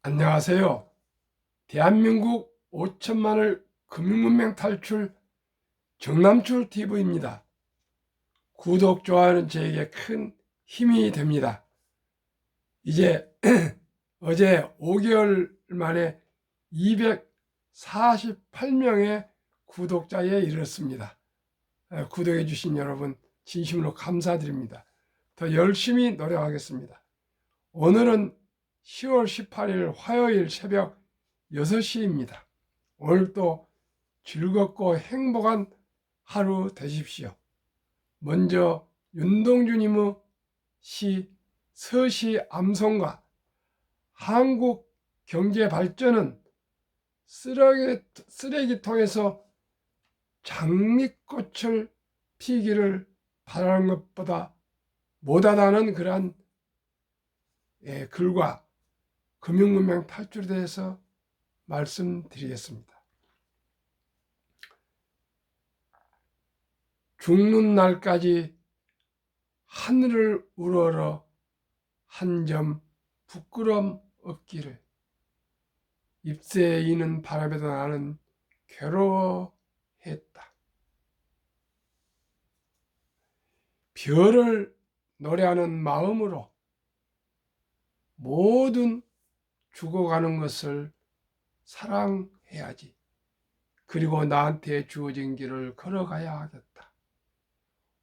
안녕하세요. 대한민국 5천만을 금융문맹 탈출 정남출 TV입니다. 구독, 좋아요는 저에게 큰 힘이 됩니다. 이제 어제 5개월 만에 248명의 구독자에 이르렀습니다. 구독해 주신 여러분 진심으로 감사드립니다. 더 열심히 노력하겠습니다. 오늘은 10월 18일 화요일 새벽 6시입니다. 오늘도 즐겁고 행복한 하루 되십시오. 먼저 윤동주님의 시 서시 암송가 한국 경제 발전은 쓰레기통에서 장미꽃을 피기를 바라는 것보다 못하다는 그러한 글과 금융문맹 탈출에 대해서 말씀드리겠습니다. 죽는 날까지 하늘을 우러러 한 점 부끄럼 없기를. 잎새에 이는 바람에도 나는 괴로워했다. 별을 노래하는 마음으로 모든 죽어가는 것을 사랑해야지. 그리고 나한테 주어진 길을 걸어가야 하겠다.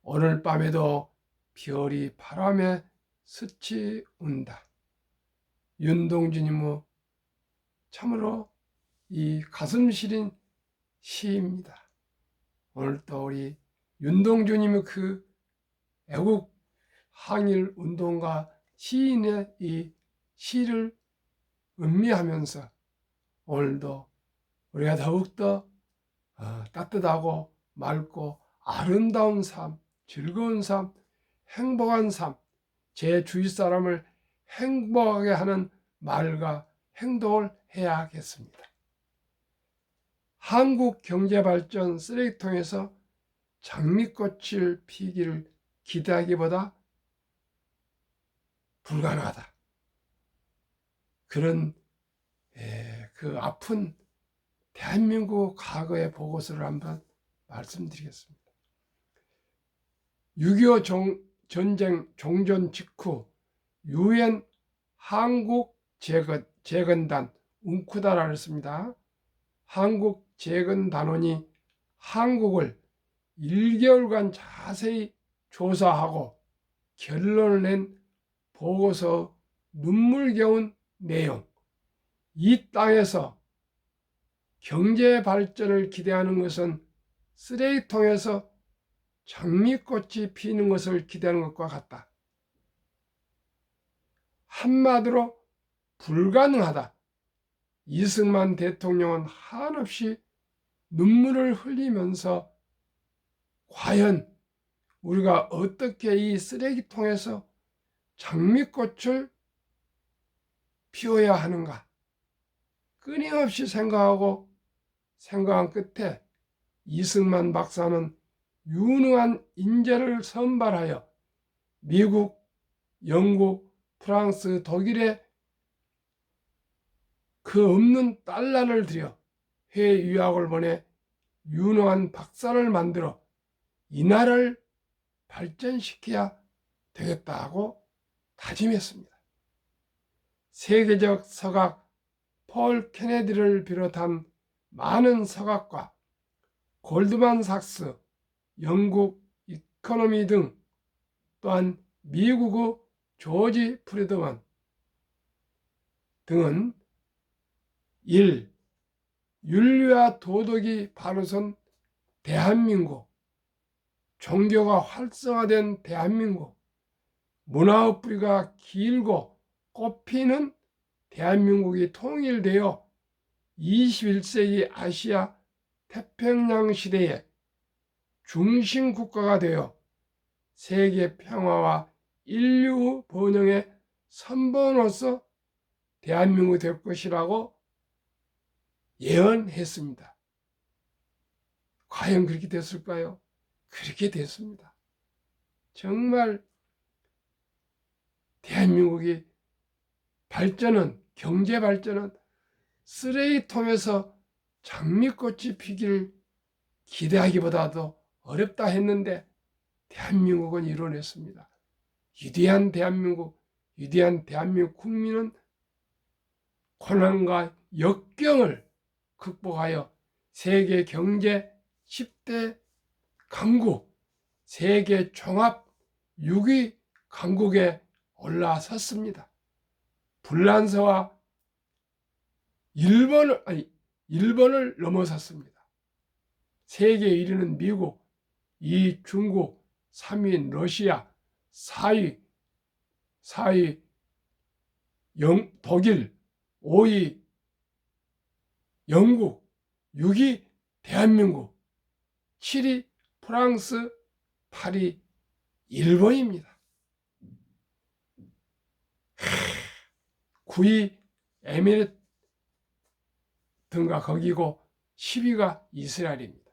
오늘 밤에도 별이 바람에 스치 운다. 윤동주님의 참으로 이 가슴 시린 시입니다. 오늘도 우리 윤동주님의 그 애국 항일 운동가 시인의 이 시를 음미하면서 오늘도 우리가 더욱더 따뜻하고 맑고 아름다운 삶, 즐거운 삶, 행복한 삶, 제 주위 사람을 행복하게 하는 말과 행동을 해야겠습니다. 한국 경제발전 쓰레기통에서 장미꽃을 피기를 기대하기보다 불가능하다. 그런 그 아픈 대한민국 과거의 보고서를 한번 말씀드리겠습니다. 6.25 전쟁 종전 직후 유엔 한국 재건단 웅쿠다라를 했습니다. 한국 재건단원이 한국을 1개월간 자세히 조사하고 결론을 낸 보고서 눈물겨운 내용. 이 땅에서 경제 발전을 기대하는 것은 쓰레기통에서 장미꽃이 피는 것을 기대하는 것과 같다. 한마디로 불가능하다. 이승만 대통령은 한없이 눈물을 흘리면서 과연 우리가 어떻게 이 쓰레기통에서 장미꽃을 피워야 하는가 끊임없이 생각한 끝에 이승만 박사는 유능한 인재를 선발하여 미국, 영국, 프랑스, 독일에 그 없는 달러를 들여 해외 유학을 보내 유능한 박사를 만들어 이 나라를 발전시켜야 되겠다고 다짐했습니다. 세계적 서각 폴 케네디를 비롯한 많은 서각과 골드만삭스, 영국 이코노미 등 또한 미국의 조지 프리드먼 등은 1. 윤리와 도덕이 바로선 대한민국, 종교가 활성화된 대한민국, 문화의 뿌리가 길고 꽃피는 대한민국이 통일되어 21세기 아시아 태평양 시대에 중심 국가가 되어 세계 평화와 인류 번영의 선봉으로서 대한민국이 될 것이라고 예언했습니다. 과연 그렇게 됐을까요? 그렇게 됐습니다. 정말 대한민국이 발전은 경제 발전은 쓰레기통에서 장미꽃이 피기를 기대하기보다도 어렵다 했는데 대한민국은 이뤄냈습니다. 위대한 대한민국 국민은 고난과 역경을 극복하여 세계 경제 10대 강국, 세계 종합 6위 강국에 올라섰습니다. 불란서와 일본을 넘어섰습니다. 세계 1위는 미국, 2위 중국, 3위 러시아, 4위 독일, 5위 영국, 6위 대한민국, 7위 프랑스, 8위 일본입니다. 9위 에미레트 등가 거기고 10위가 이스라엘입니다.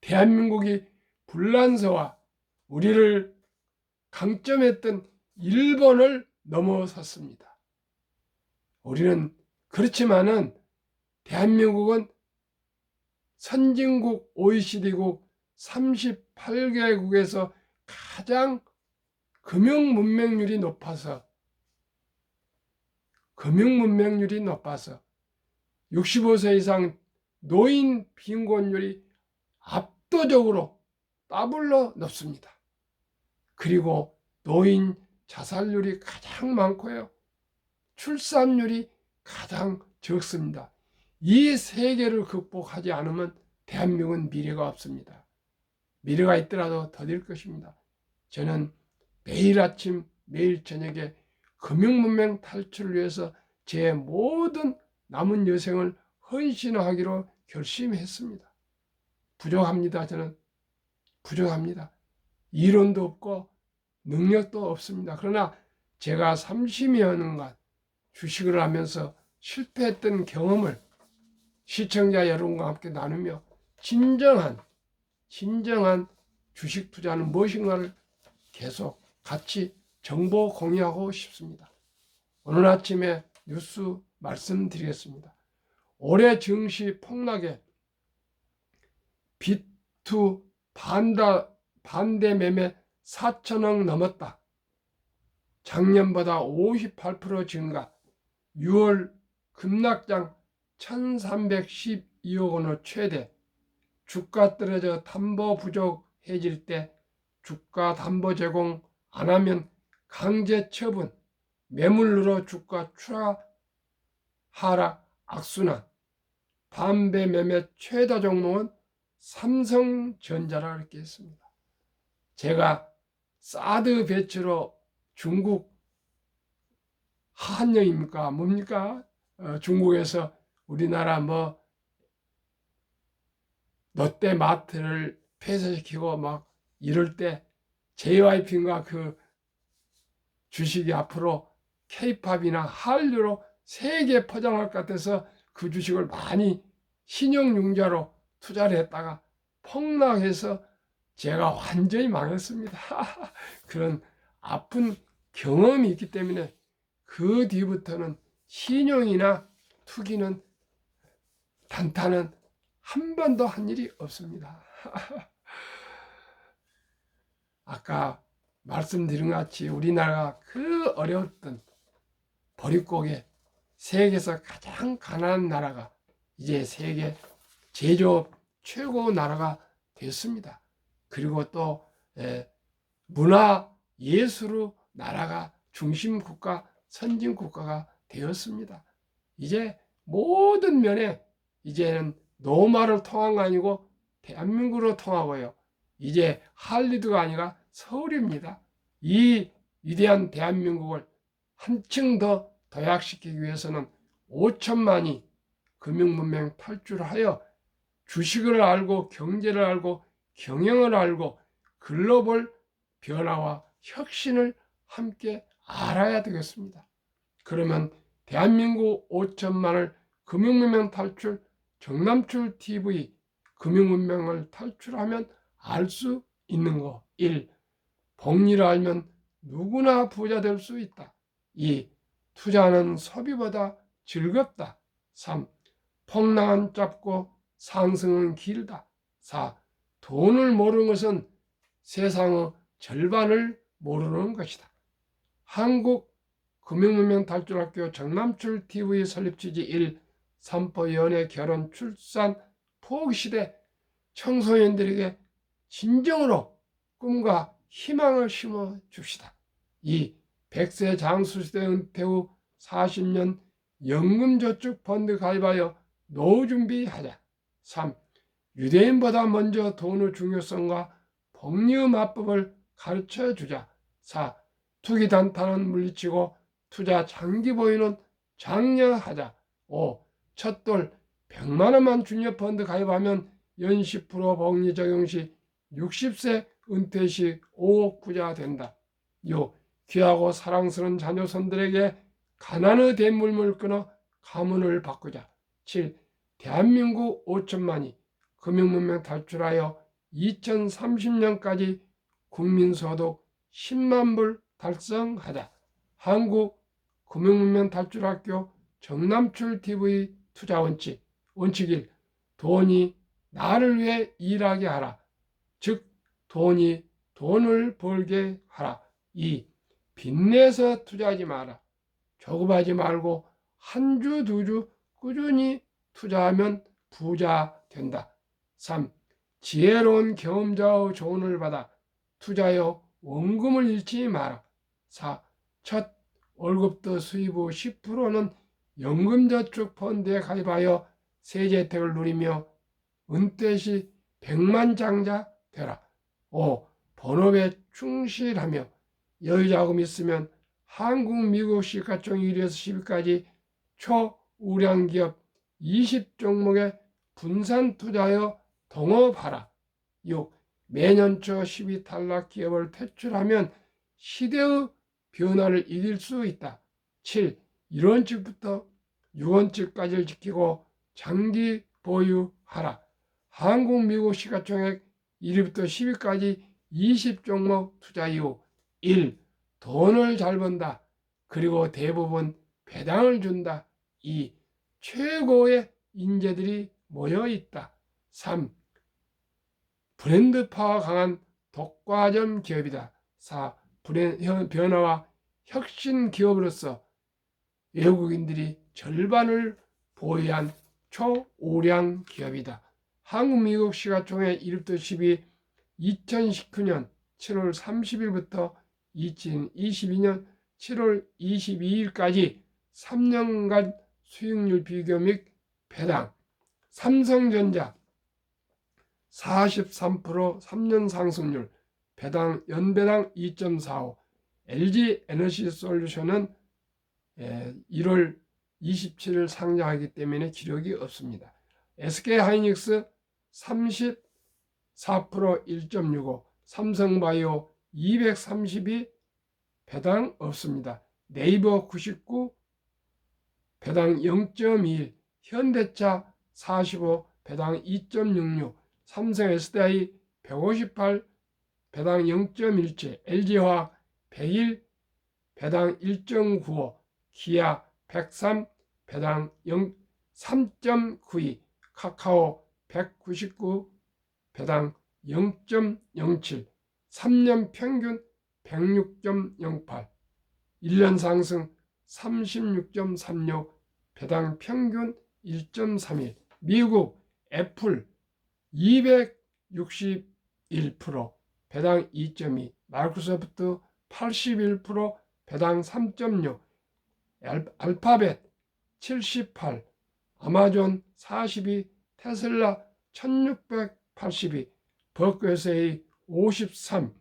대한민국이 불란서와 우리를 강점했던 일본을 넘어섰습니다. 우리는 그렇지만은 대한민국은 선진국 OECD국 38개국에서 가장 금융 문맹률이 높아서 65세 이상 노인 빈곤율이 압도적으로 더블로 높습니다. 그리고 노인 자살률이 가장 많고요. 출산율이 가장 적습니다. 이 세 개를 극복하지 않으면 대한민국은 미래가 없습니다. 미래가 있더라도 더딜 것입니다. 저는 매일 아침 매일 저녁에 금융문맹 탈출을 위해서 제 모든 남은 여생을 헌신하기로 결심했습니다. 부족합니다. 저는 부족합니다. 이론도 없고 능력도 없습니다. 그러나 제가 30여 년간 주식을 하면서 실패했던 경험을 시청자 여러분과 함께 나누며 진정한 주식 투자는 무엇인가를 계속 같이 정보 공유하고 싶습니다. 오늘 아침에 뉴스 말씀드리겠습니다. 올해 증시 폭락에 비투 반대 매매 4천억 넘었다. 작년보다 58% 증가, 6월 급락장 1312억 원의 최대, 주가 떨어져 담보 부족해질 때 주가 담보 제공 안 하면 강제 처분, 매물로 주가 추락 하락 악순환, 반대 매매 최다 종목은 삼성전자라 이렇게 했습니다. 제가 사드 배치로 중국 한영입니까? 뭡니까? 중국에서 우리나라 롯데마트를 폐쇄시키고 막 이럴 때 JYP인가 그 주식이 앞으로 K-팝이나 한류로 세계 퍼져나갈 것 같아서 그 주식을 많이 신용융자로 투자를 했다가 폭락해서 제가 완전히 망했습니다. 그런 아픈 경험이 있기 때문에 그 뒤부터는 신용이나 투기는 단타는 한 번도 한 일이 없습니다. 아까 말씀드린 것 같이 우리나라가 그 어려웠던 보릿고개, 세계에서 가장 가난한 나라가 이제 세계 제조업 최고 나라가 됐습니다. 그리고 또 문화 예술의 나라가 중심 국가, 선진 국가가 되었습니다. 이제 모든 면에 이제는 노마를 통한 거 아니고 대한민국으로 통하고요. 이제 할리우드가 아니라 서울입니다. 이 위대한 대한민국을 한층 더 도약시키기 위해서는 5천만이 금융문맹 탈출하여 주식을 알고 경제를 알고 경영을 알고 글로벌 변화와 혁신을 함께 알아야 되겠습니다. 그러면 대한민국 5천만을 금융문맹 탈출 정남출 TV 금융문맹을 탈출하면 알 수 있는 거 1. 복리를 알면 누구나 부자 될 수 있다. 2. 투자는 소비보다 즐겁다. 3. 폭락은 짧고 상승은 길다. 4. 돈을 모르는 것은 세상의 절반을 모르는 것이다. 한국금융문명탈출학교 정남출TV 설립 취지 1. 삼포 연애 결혼 출산 포기시대 청소년들에게 진정으로 꿈과 희망을 심어 줍시다. 2. 100세 장수시대 은퇴 후 40년 연금저축펀드 가입하여 노후 준비하자. 3. 유대인보다 먼저 돈의 중요성과 복리의 마법을 가르쳐주자. 4. 투기 단타는 물리치고 투자 장기 보유는 장려하자. 5. 첫돌 100만 원만 주니어 펀드 가입하면 연 10% 복리 적용 시 60세 은퇴 시 5억 부자 된다. 6. 귀하고 사랑스러운 자녀손들에게 가난의 대물림을 끊어 가문을 바꾸자. 7. 대한민국 5천만이 금융문명 탈출하여 2030년까지 국민소득 10만 불 달성하자. 한국금융문명 탈출학교 정남출TV 투자원칙. 원칙 1. 돈이 나를 위해 일하게 하라. 즉 돈이 돈을 벌게 하라. 2. 빚내서 투자하지 마라. 조급하지 말고 한 주, 두 주 꾸준히 투자하면 부자 된다. 3. 지혜로운 경험자의 조언을 받아 투자하여 원금을 잃지 마라. 4. 첫 월급도 수입 후 10%는 연금저축펀드에 가입하여 세제 혜택을 누리며 은퇴 시 백만장자 되라. 5. 본업에 충실하며 여유자금 있으면 한국, 미국 시가총 1위에서 10위까지 초우량기업 20종목에 분산 투자하여 동업하라. 6. 매년 초 10위 탈락 기업을 퇴출하면 시대의 변화를 이길 수 있다. 7. 1원칙부터 6원칙까지를 지키고 장기 보유하라. 한국, 미국 시가총액 1위부터 10위까지 20종목 투자 이후 1. 돈을 잘 번다. 그리고 대부분 배당을 준다. 2. 최고의 인재들이 모여 있다. 3. 브랜드파가 강한 독과점 기업이다. 4. 변화와 혁신 기업으로서 외국인들이 절반을 보유한 초우량 기업이다. 한국, 미국 시가총액 1위부터 10위 2019년 7월 30일부터 2022년 7월 22일까지 3년간 수익률 비교 및 배당. 삼성전자 43% 3년 상승률, 배당 연배당 2.45. LG에너지솔루션은 1월 27일 상장하기 때문에 기록이 없습니다. SK하이닉스 34% 1.65, 삼성바이오 232, 배당 없습니다. 네이버 99, 배당 0.21, 현대차 45, 배당 2.66, 삼성 SDI 158, 배당 0.17, LG화학 101, 배당 1.95, 기아 103, 배당 3.92, 카카오 199, 배당 0.07, 3년 평균 106.08, 1년 상승 36.36, 배당 평균 1.31. 미국 애플 261%, 배당 2.2, 마이크로소프트 81%, 배당 3.6, 알파벳 78, 아마존 42, 테슬라 1682, 버크셔의 53,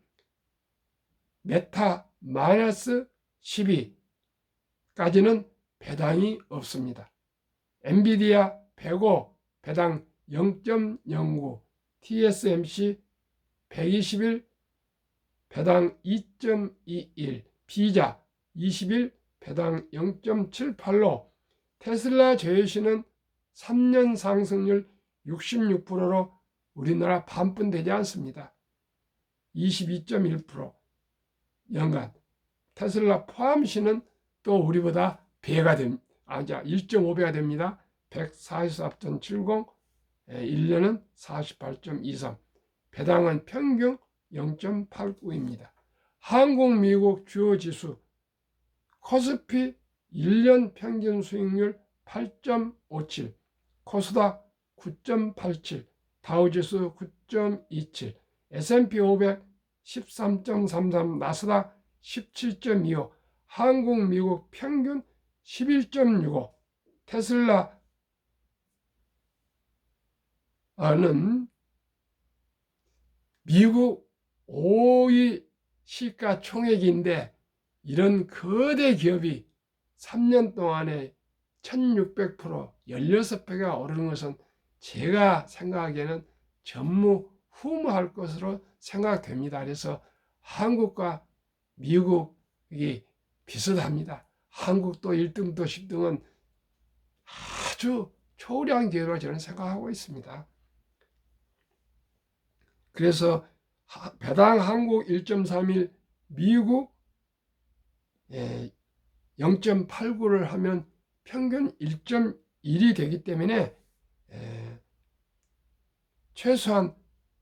메타 마이너스 12까지는 배당이 없습니다. 엔비디아 105, 배당 0.09, TSMC 121, 배당 2.21, 비자 21, 배당 0.78로 테슬라 제휴시는 3년 상승률 66%로 우리나라 반뿐 되지 않습니다. 22.1% 연간. 테슬라 포함시는 또 우리보다 배가 됩니다. 1.5배가 됩니다. 144.70, 1년은 48.23. 배당은 평균 0.89입니다. 한국, 미국 주요 지수 코스피 1년 평균 수익률 8.57, 코스닥 9.87, 다우지수 9.27, S&P 500 13.33, 나스닥 17.25, 한국, 미국 평균 11.65, 테슬라는 미국 5위 시가총액인데 이런 거대 기업이 3년 동안에 1600%, 16배가 오르는 것은 제가 생각하기에는 전무후무할 것으로 생각됩니다. 그래서 한국과 미국이 비슷합니다. 한국도 1등도 10등은 아주 초라한 기회로 저는 생각하고 있습니다. 그래서 배당 한국 1.31, 미국 0.89를 하면 평균 1.1이 되기 때문에 최소한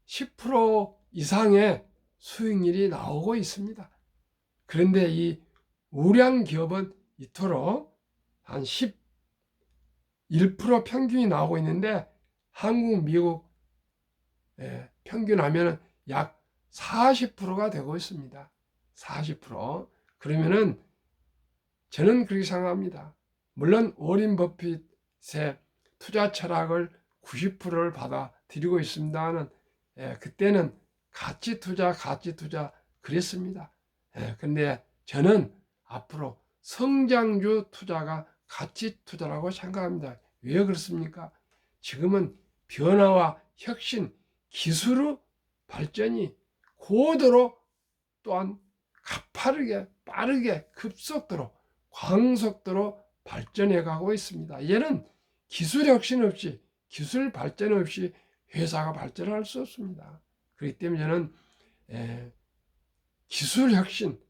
10% 이상의 수익률이 나오고 있습니다. 그런데 이 우량 기업은 이토록 한 11% 평균이 나오고 있는데 한국, 미국 평균하면 약 40%가 되고 있습니다. 40%. 그러면은 저는 그렇게 생각합니다. 물론 워린 버핏의 투자 철학을 90%를 받아들이고 있습니다는 그때는 가치 투자 그랬습니다. 근데 저는 앞으로 성장주 투자가 가치 투자라고 생각합니다. 왜 그렇습니까? 지금은 변화와 혁신, 기술의 발전이 고도로 또한 가파르게 빠르게 급속도로 광속도로 발전해 가고 있습니다. 얘는 기술 혁신 없이 기술 발전 없이 회사가 발전할 수 없습니다. 그렇기 때문에 저는 기술 혁신이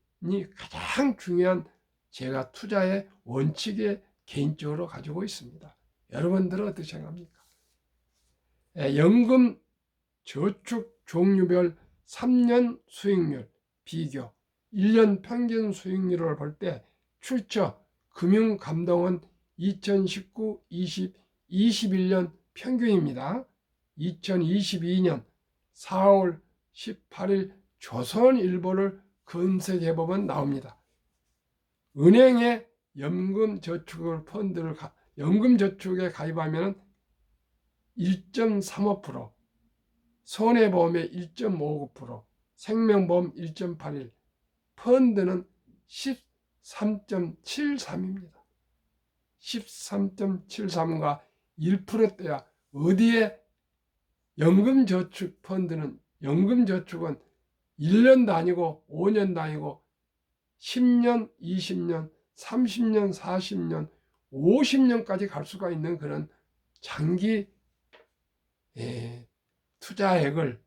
가장 중요한 제가 투자의 원칙에 개인적으로 가지고 있습니다. 여러분들은 어떻게 생각합니까? 연금 저축 종류별 3년 수익률 비교 1년 평균 수익률을 볼 때 출처 금융감독원 2019, 20, 21년 평균입니다. 2022년 4월 18일 조선일보를 검색해보면 나옵니다. 은행에 연금저축에 가입하면 1.35%, 손해보험에 1.59%, 생명보험 1.81%, 펀드는 13.73입니다. 13.73과 1%대야 어디에 연금저축 펀드는 연금저축은 1년 다니고 5년 다니고 10년, 20년, 30년, 40년, 50년까지 갈 수가 있는 그런 장기 투자액을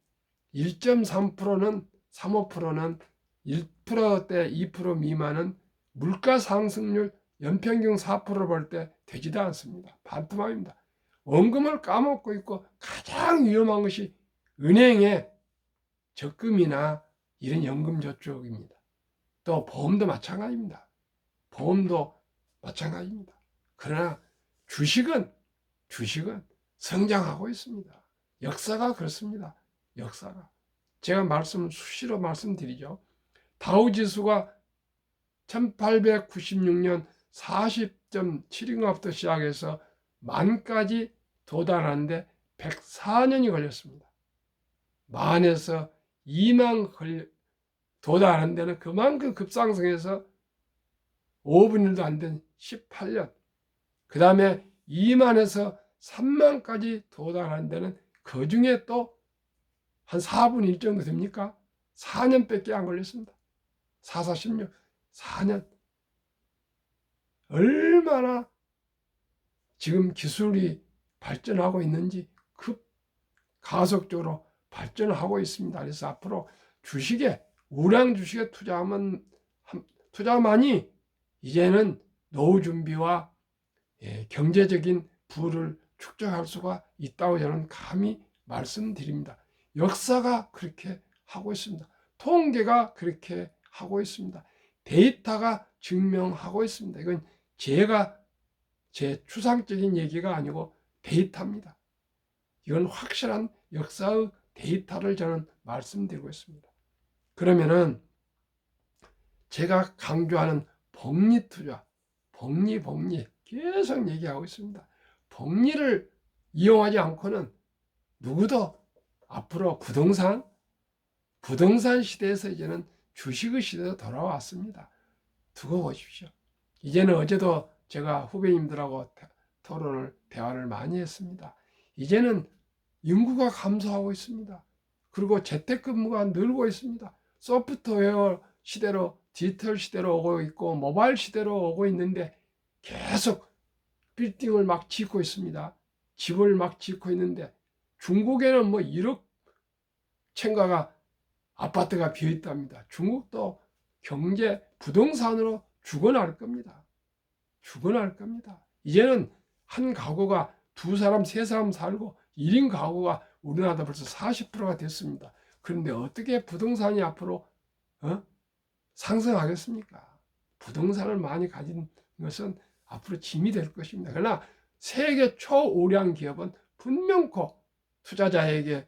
1.3%는 3~5%는 1%대 2% 미만은 물가 상승률 연평균 4%를 볼 때 되지도 않습니다. 반토막입니다. 원금을 까먹고 있고 가장 위험한 것이 은행의 적금이나 이런 연금저축입니다. 또 보험도 마찬가지입니다. 그러나 주식은 성장하고 있습니다. 역사가 그렇습니다. 역사가. 제가 수시로 말씀드리죠. 다우지수가 1896년 40.7인가부터 시작해서 만까지 도달하는데 104년이 걸렸습니다. 만에서 2만 도달하는 데는 그만큼 급상승해서 5분 1도 안 된 18년. 그 다음에 2만에서 3만까지 도달하는 데는 그 중에 또 한 4분 1 정도 됩니까? 4년밖에 안 걸렸습니다. 16, 4년. 얼마나 지금 기술이 발전하고 있는지 가속적으로 발전하고 있습니다. 그래서 앞으로 우량 주식에 투자만이 이제는 노후 준비와 경제적인 부를 축적할 수가 있다고 저는 감히 말씀드립니다. 역사가 그렇게 하고 있습니다. 통계가 그렇게 하고 있습니다. 데이터가 증명하고 있습니다. 이건 제 추상적인 얘기가 아니고 데이터입니다. 이건 확실한 역사의 데이터를 저는 말씀드리고 있습니다. 그러면은 제가 강조하는 복리투자, 복리 계속 얘기하고 있습니다. 복리를 이용하지 않고는 누구도 앞으로 부동산 시대에서 이제는 주식의 시대로 돌아왔습니다. 두고 보십시오. 이제는 어제도 제가 후배님들하고 대화를 많이 했습니다. 이제는 인구가 감소하고 있습니다. 그리고 재택근무가 늘고 있습니다. 소프트웨어 시대로, 디지털 시대로 오고 있고 모바일 시대로 오고 있는데 계속 빌딩을 막 짓고 있습니다. 집을 막 짓고 있는데 중국에는 뭐 1억 채가가 아파트가 비어 있답니다. 중국도 경제 부동산으로 죽어날 겁니다. 죽어날 겁니다. 이제는 한 가구가 2사람, 3사람 살고 1인 가구가 우리나라도 벌써 40%가 됐습니다. 그런데 어떻게 부동산이 앞으로 상승하겠습니까? 부동산을 많이 가진 것은 앞으로 짐이 될 것입니다. 그러나 세계 초우량 기업은 분명코 투자자에게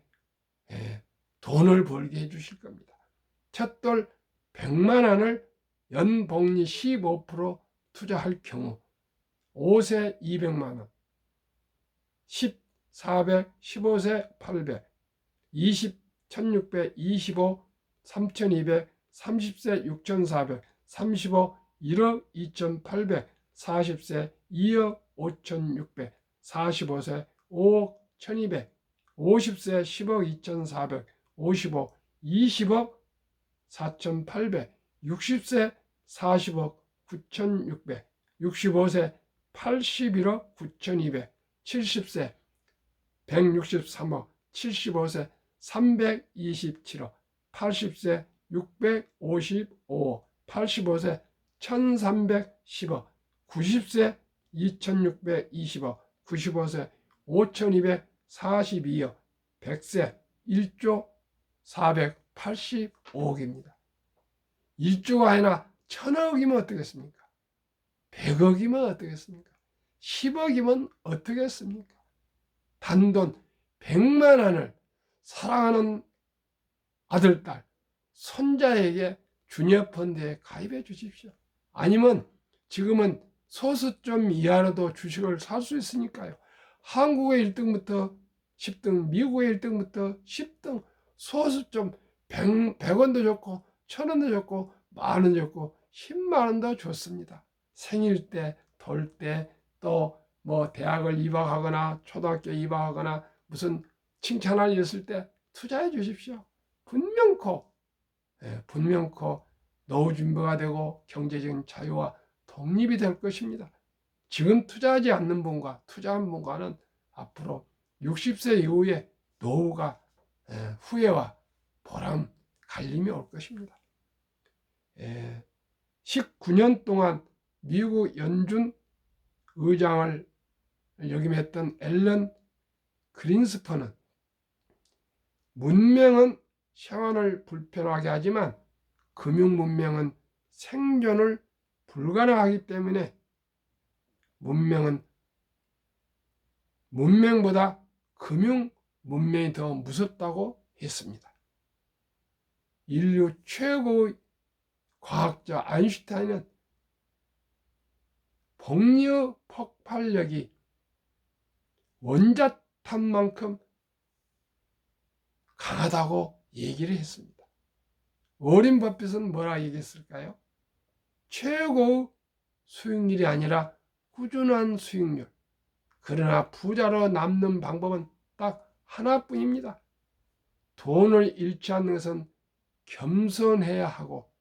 돈을 벌게 해주실 겁니다. 첫돌 100만 원을 연복리 15% 투자할 경우 5세 200만 원, 10, 400, 15세 800, 20, 1600, 25, 3200, 30세 6400, 35, 1억 2800, 40세 2억 5600, 45세 5억 1200, 50세 10억 2400, 55, 20억 4800, 60세 40억 9600, 65세 81억 9200, 70세 163억, 75세 327억, 80세 655억, 85세 1310억, 90세 2620억, 95세 5242억, 100세 1조 485억입니다. 1조가 아니라 1000억이면 어떻겠습니까? 100억이면 어떻겠습니까? 10억이면 어떻겠습니까? 단돈 100만 원을 사랑하는 아들, 딸, 손자에게 주니어펀드에 가입해 주십시오. 아니면 지금은 소수점 이하로도 주식을 살 수 있으니까요. 한국의 1등부터 10등, 미국의 1등부터 10등, 소수점 100원도 좋고 1000원도 좋고 만원 좋고 10만원도 좋습니다. 생일 때, 돌 때, 또 뭐 대학을 입학하거나 초등학교 입학하거나 무슨 칭찬할 일 있을 때 투자해 주십시오. 분명코 노후 준비가 되고 경제적인 자유와 독립이 될 것입니다. 지금 투자하지 않는 분과 투자한 분과는 앞으로 60세 이후에 노후가 후회와 보람, 갈림이 올 것입니다. 19년 동안 미국 연준 의장을 역임했던 앨런 그린스펀은 문명은 생활을 불편하게 하지만 금융 문명은 생존을 불가능하기 때문에 문명보다 금융 문명이 더 무섭다고 했습니다. 인류 최고의 과학자 아인슈타인은 복리의 폭발력이 원자탄만큼 강하다고 얘기를 했습니다. 워렌 버핏은 뭐라 얘기했을까요? 최고의 수익률이 아니라 꾸준한 수익률. 그러나 부자로 남는 방법은 딱 하나뿐입니다. 돈을 잃지 않는 것은 겸손해야 하고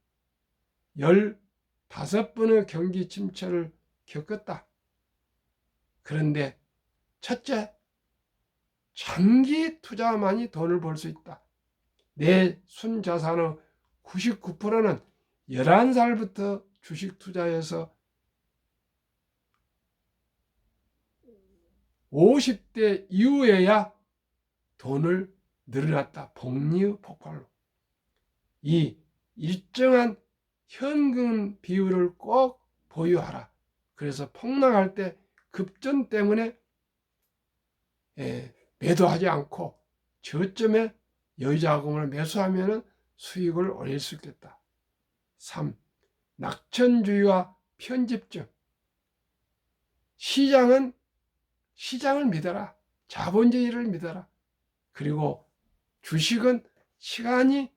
15번의 경기 침체를 겪었다. 그런데 첫째, 장기 투자만이 돈을 벌 수 있다. 내 순자산의 99%는 11살부터 주식 투자해서 50대 이후에야 돈을 늘어났다. 복리 폭발로. 이 일정한 현금 비율을 꼭 보유하라. 그래서 폭락할 때 급전 때문에 매도하지 않고 저점에 여유자금을 매수하면 수익을 올릴 수 있겠다. 3. 낙천주의와 편집증. 시장을 믿어라. 자본주의를 믿어라. 그리고 주식은 시간을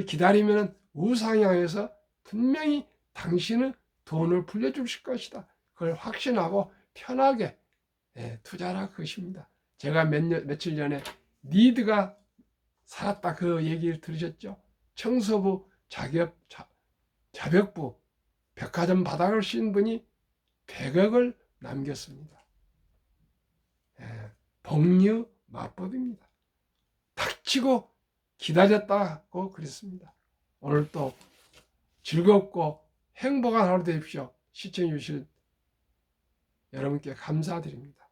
기다리면 우상향해서 분명히 당신은 돈을 불려줄 것이다. 그걸 확신하고 편하게 투자라 그것입니다. 제가 며칠 전에 니드가 살았다 그 얘기를 들으셨죠? 청소부 자벽부 백화점 바닥을 씌운 분이 100억을 남겼습니다. 복류 마법입니다. 닥치고 기다렸다고 그랬습니다. 오늘 또 즐겁고 행복한 하루 되십시오. 시청해 주실 여러분께 감사드립니다.